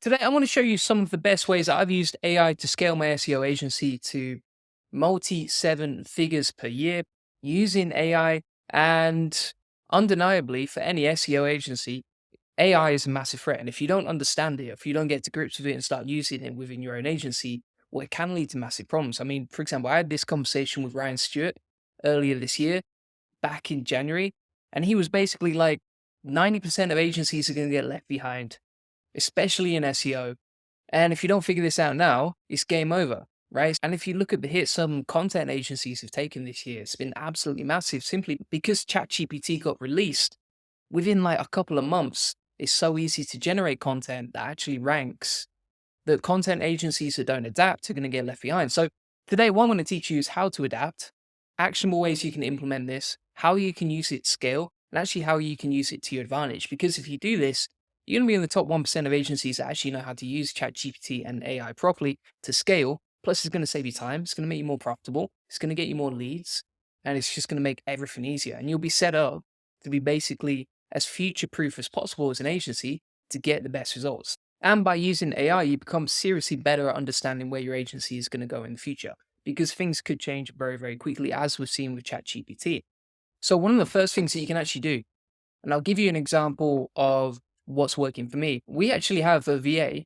Today, I want to show you some of the best ways that I've used AI to scale my SEO agency to multi seven figures per year using AI. And undeniably, for any SEO agency, AI is a massive threat. And if you don't understand it, if you don't get to grips with it and start using it within your own agency, well, it can lead to massive problems. I mean, for example, I had this conversation with Ryan Stewart earlier this year, back in January, and he was basically like, 90% of agencies are going to get left behind, especially in SEO. And if you don't figure this out now, it's game over, right? And if you look at the hit some content agencies have taken this year, it's been absolutely massive simply because ChatGPT got released within like a couple of months. It's so easy to generate content that actually ranks that content agencies that don't adapt are going to get left behind. So today, what I'm going to teach you is how to adapt, actionable ways you can implement this, how you can use it scale, and actually how you can use it to your advantage. Because if you do this, you're going to be in the top 1% of agencies that actually know how to use ChatGPT and AI properly to scale. Plus, it's going to save you time. It's going to make you more profitable. It's going to get you more leads. And it's just going to make everything easier. And you'll be set up to be basically as future proof as possible as an agency to get the best results. And by using AI, you become seriously better at understanding where your agency is going to go in the future because things could change very, very quickly, as we've seen with ChatGPT. So, one of the first things that you can actually do, and I'll give you an example of what's working for me. We actually have a VA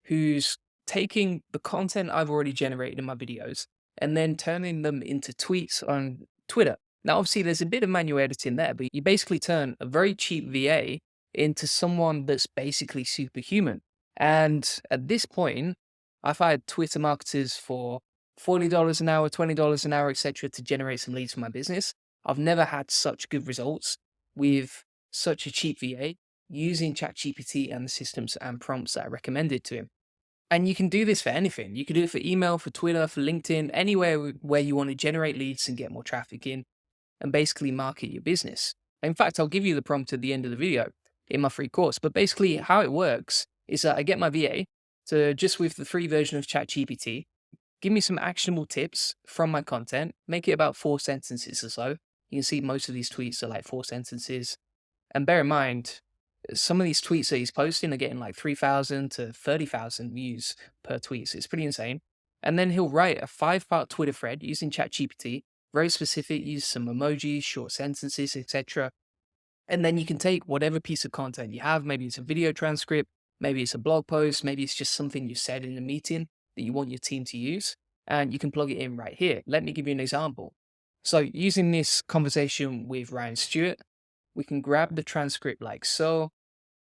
who's taking the content I've already generated in my videos and then turning them into tweets on Twitter. Now, obviously, there's a bit of manual editing there, but you basically turn a very cheap VA into someone that's basically superhuman. And at this point, I've hired Twitter marketers for $40 an hour, $20 an hour, etc., to generate some leads for my business. I've never had such good results with such a cheap VA using ChatGPT and the systems and prompts that I recommended to him. And you can do this for anything. You can do it for email, for Twitter, for LinkedIn, anywhere where you want to generate leads and get more traffic in and basically market your business. In fact, I'll give you the prompt at the end of the video in my free course. But basically, how it works is that I get my VA to just with the free version of ChatGPT, give me some actionable tips from my content, make it about 4 sentences or so. You can see most of these tweets are like 4 sentences. And bear in mind, some of these tweets that he's posting are getting like 3,000 to 30,000 views per tweet. So it's pretty insane. And then he'll write a 5 part Twitter thread using ChatGPT, very specific, use some emojis, short sentences, etc. And then you can take whatever piece of content you have. Maybe it's a video transcript, maybe it's a blog post, maybe it's just something you said in a meeting that you want your team to use, and you can plug it in right here. Let me give you an example. So using this conversation with Ryan Stewart, we can grab the transcript like so,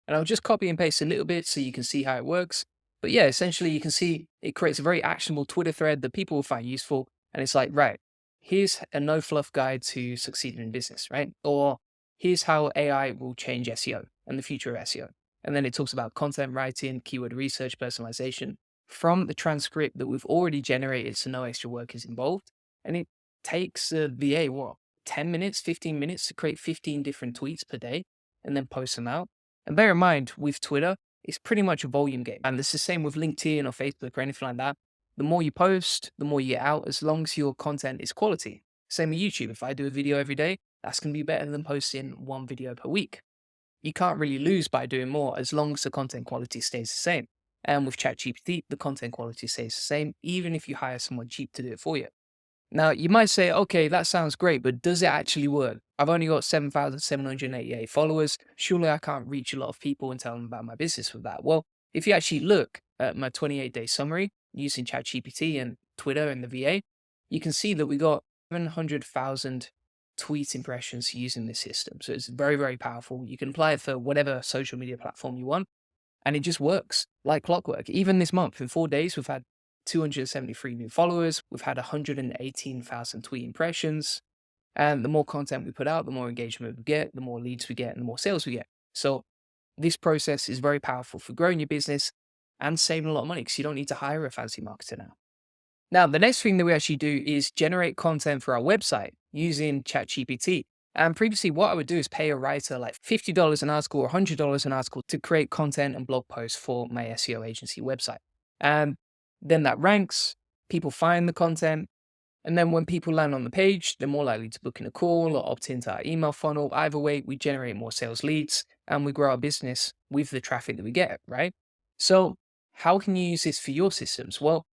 and I'll just copy and paste a little bit so you can see how it works. But yeah, essentially you can see it creates a very actionable Twitter thread that people will find useful. And it's like, right, here's a no fluff guide to succeeding in business, right? Or here's how AI will change SEO and the future of SEO. And then it talks about content writing, keyword research, personalization from the transcript that we've already generated. So no extra work is involved. And it takes a VA, what, 10 minutes, 15 minutes to create 15 different tweets per day and then post them out. And bear in mind, with Twitter, it's pretty much a volume game. And it's the same with LinkedIn or Facebook or anything like that. The more you post, the more you get out, as long as your content is quality. Same with YouTube. If I do a video every day, that's going to be better than posting one video per week. You can't really lose by doing more as long as the content quality stays the same. And with ChatGPT, the content quality stays the same, even if you hire someone cheap to do it for you. Now, you might say, okay, that sounds great, but does it actually work? I've only got 7,788 followers. Surely I can't reach a lot of people and tell them about my business with that. Well, if you actually look at my 28-day summary using ChatGPT and Twitter and the VA, you can see that we got 700,000 tweet impressions using this system. So it's very, very powerful. You can apply it for whatever social media platform you want, and it just works like clockwork. Even this month, in 4 days, we've had 273 new followers. We've had 118,000 tweet impressions. And the more content we put out, the more engagement we get, the more leads we get, and the more sales we get. So this process is very powerful for growing your business and saving a lot of money because you don't need to hire a fancy marketer now. Now, the next thing that we actually do is generate content for our website using ChatGPT. And previously, what I would do is pay a writer like $50 an article or $100 an article to create content and blog posts for my SEO agency website. And then that ranks, people find the content, and then when people land on the page, they're more likely to book in a call or opt into our email funnel. Either way, we generate more sales leads and we grow our business with the traffic that we get, right? So how can you use this for your systems? Well,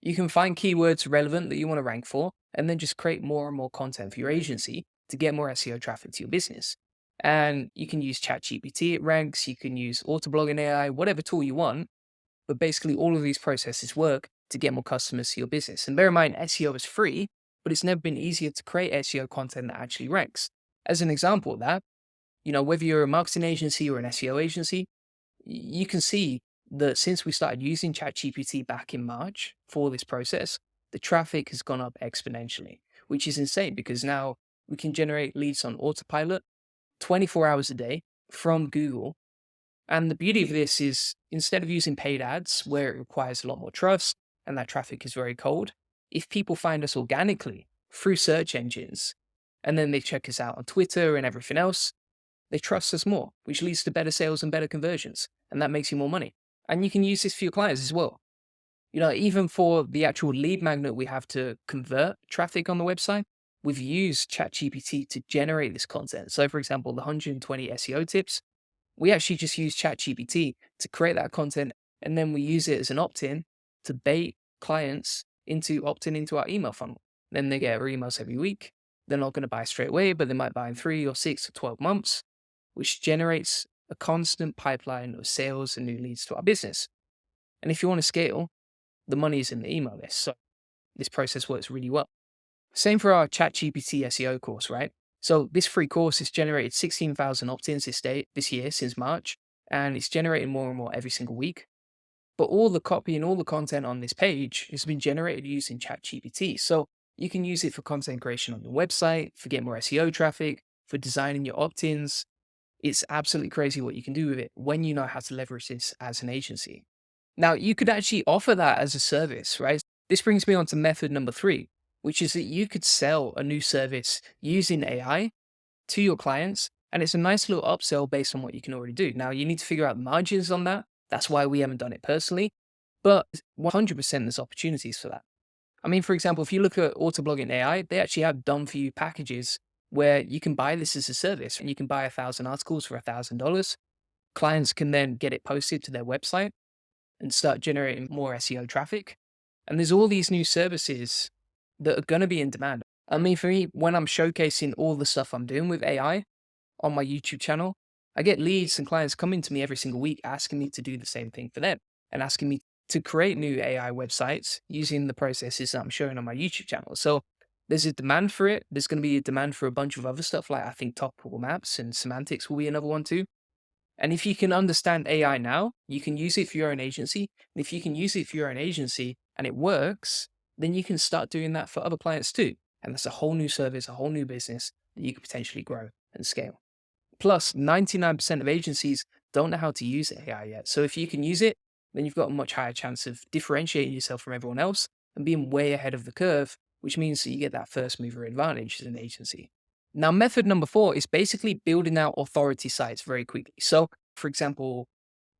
you can find keywords relevant that you want to rank for, and then just create more and more content for your agency to get more SEO traffic to your business. And you can use ChatGPT, it ranks, you can use Autoblogging AI, whatever tool you want, but basically all of these processes work to get more customers to your business. And bear in mind, SEO is free, but it's never been easier to create SEO content that actually ranks. As an example of that, whether you're a marketing agency or an SEO agency, you can see that since we started using ChatGPT back in March for this process, the traffic has gone up exponentially, which is insane because now we can generate leads on autopilot 24 hours a day from Google. And the beauty of this is instead of using paid ads where it requires a lot more trust and that traffic is very cold, if people find us organically through search engines and then they check us out on Twitter and everything else, they trust us more, which leads to better sales and better conversions. And that makes you more money. And you can use this for your clients as well. Even for the actual lead magnet we have to convert traffic on the website, we've used ChatGPT to generate this content. So, for example, the 120 SEO tips, we actually just use ChatGPT to create that content. And then we use it as an opt in to bait clients into opting into our email funnel. Then they get our emails every week. They're not going to buy straight away, but they might buy in 3 or 6 or 12 months, which generates a constant pipeline of sales and new leads to our business. And if you want to scale, the money is in the email list. So this process works really well. Same for our ChatGPT SEO course, right? So this free course has generated 16,000 opt-ins this year since March, and it's generating more and more every single week. But all the copy and all the content on this page has been generated using ChatGPT. So you can use it for content creation on your website, for getting more SEO traffic, for designing your opt-ins. It's absolutely crazy what you can do with it when you know how to leverage this as an agency. Now, you could actually offer that as a service, right? This brings me on to method number 3, which is that you could sell a new service using AI to your clients. And it's a nice little upsell based on what you can already do. Now, you need to figure out the margins on that. That's why we haven't done it personally. But 100% there's opportunities for that. I mean, for example, if you look at Autoblogging AI, they actually have done for you packages where you can buy this as a service and you can buy 1,000 articles for $1,000. Clients can then get it posted to their website and start generating more SEO traffic. And there's all these new services that are going to be in demand. I mean, for me, when I'm showcasing all the stuff I'm doing with AI on my YouTube channel, I get leads and clients coming to me every single week asking me to do the same thing for them and asking me to create new AI websites using the processes that I'm showing on my YouTube channel. So there's a demand for it. There's going to be a demand for a bunch of other stuff, like I think topical maps and semantics will be another one too. And if you can understand AI now, you can use it for your own agency. And if you can use it for your own agency and it works, then you can start doing that for other clients too. And that's a whole new service, a whole new business that you could potentially grow and scale. Plus, 99% of agencies don't know how to use AI yet. So if you can use it, then you've got a much higher chance of differentiating yourself from everyone else and being way ahead of the curve, which means that you get that first mover advantage as an agency. Now, method number 4 is basically building out authority sites very quickly. So, for example,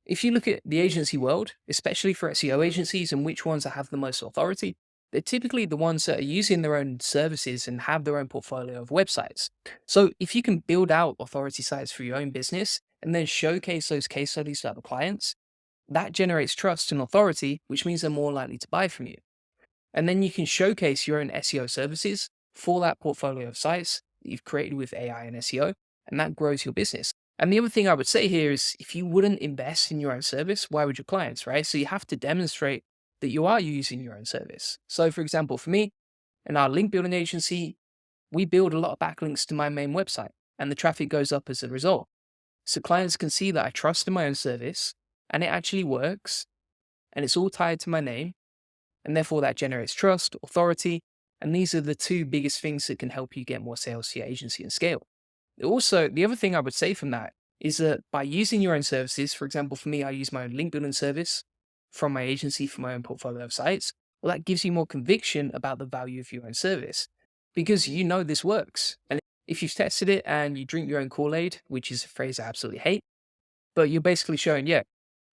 if you look at the agency world, especially for SEO agencies and which ones that have the most authority, they're typically the ones that are using their own services and have their own portfolio of websites. So if you can build out authority sites for your own business and then showcase those case studies to other clients, that generates trust and authority, which means they're more likely to buy from you. And then you can showcase your own SEO services for that portfolio of sites that you've created with AI and SEO, and that grows your business. And the other thing I would say here is if you wouldn't invest in your own service, why would your clients, right? So you have to demonstrate that you are using your own service. So for example, for me, in our link building agency, we build a lot of backlinks to my main website and the traffic goes up as a result. So clients can see that I trust in my own service and it actually works and it's all tied to my name. And therefore that generates trust, authority. And these are the 2 biggest things that can help you get more sales to your agency and scale. Also, the other thing I would say from that is that by using your own services, for example, for me, I use my own link building service from my agency for my own portfolio of sites. Well, that gives you more conviction about the value of your own service because you know this works. And if you've tested it and you drink your own Kool-Aid, which is a phrase I absolutely hate, but you're basically showing, yeah,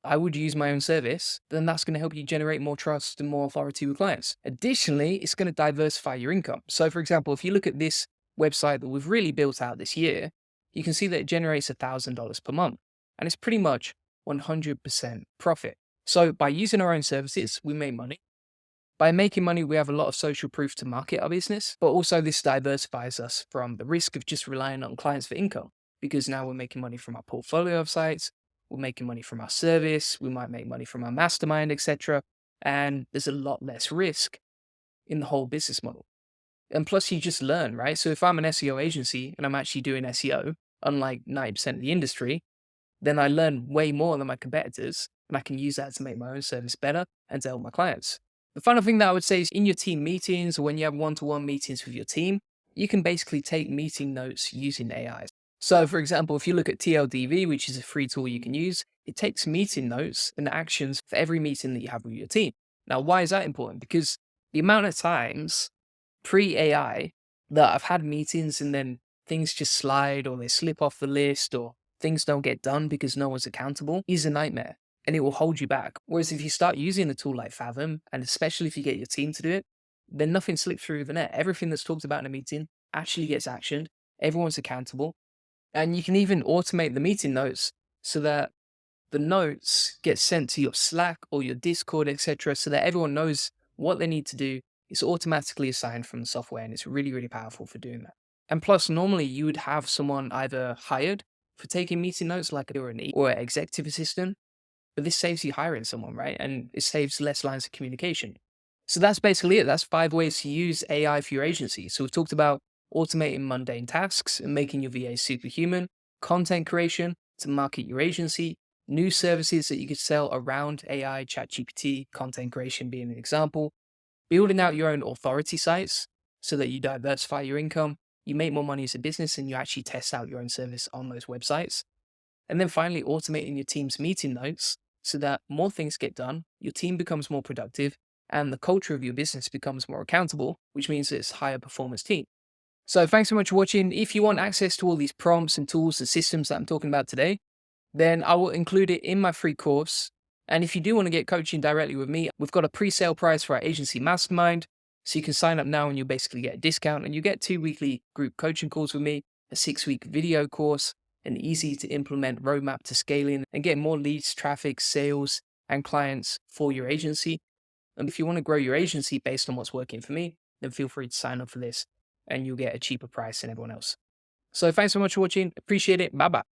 I would use my own service, then that's going to help you generate more trust and more authority with clients. Additionally, it's going to diversify your income. So for example, if you look at this website that we've really built out this year, you can see that it generates $1,000 per month. And it's pretty much 100% profit. So by using our own services, we make money. By making money, we have a lot of social proof to market our business, but also this diversifies us from the risk of just relying on clients for income because now we're making money from our portfolio of sites, we're making money from our service, we might make money from our mastermind, etc. And there's a lot less risk in the whole business model. And plus, you just learn, right? So if I'm an SEO agency and I'm actually doing SEO, unlike 90% of the industry, then I learn way more than my competitors, and I can use that to make my own service better and to help my clients. The final thing that I would say is in your team meetings or when you have one-to-one meetings with your team, you can basically take meeting notes using AI. So, for example, if you look at TLDV, which is a free tool you can use, it takes meeting notes and actions for every meeting that you have with your team. Now, why is that important? Because the amount of times pre AI that I've had meetings and then things just slide or they slip off the list or things don't get done because no one's accountable is a nightmare and it will hold you back. Whereas if you start using a tool like Fathom, and especially if you get your team to do it, then nothing slips through the net. Everything that's talked about in a meeting actually gets actioned. Everyone's accountable. And you can even automate the meeting notes so that the notes get sent to your Slack or your Discord, etc., so that everyone knows what they need to do. It's automatically assigned from the software, and it's really, really powerful for doing that. And plus, normally you would have someone either hired for taking meeting notes, like or an executive assistant, but this saves you hiring someone, right? And it saves less lines of communication. So that's basically it. That's 5 ways to use AI for your agency. So we've talked about automating mundane tasks and making your VA superhuman, content creation to market your agency, new services that you could sell around AI, ChatGPT, content creation being an example, building out your own authority sites so that you diversify your income, you make more money as a business, and you actually test out your own service on those websites. And then finally, automating your team's meeting notes so that more things get done, your team becomes more productive, and the culture of your business becomes more accountable, which means it's a higher performance team. So thanks so much for watching. If you want access to all these prompts and tools and systems that I'm talking about today, then I will include it in my free course. And if you do want to get coaching directly with me, we've got a pre-sale price for our agency mastermind. So you can sign up now and you'll basically get a discount, and you get 2 weekly group coaching calls with me, a 6-week video course, an easy to implement roadmap to scaling and get more leads, traffic, sales, and clients for your agency. And if you want to grow your agency based on what's working for me, then feel free to sign up for this and you'll get a cheaper price than everyone else. So thanks so much for watching. Appreciate it. Bye bye.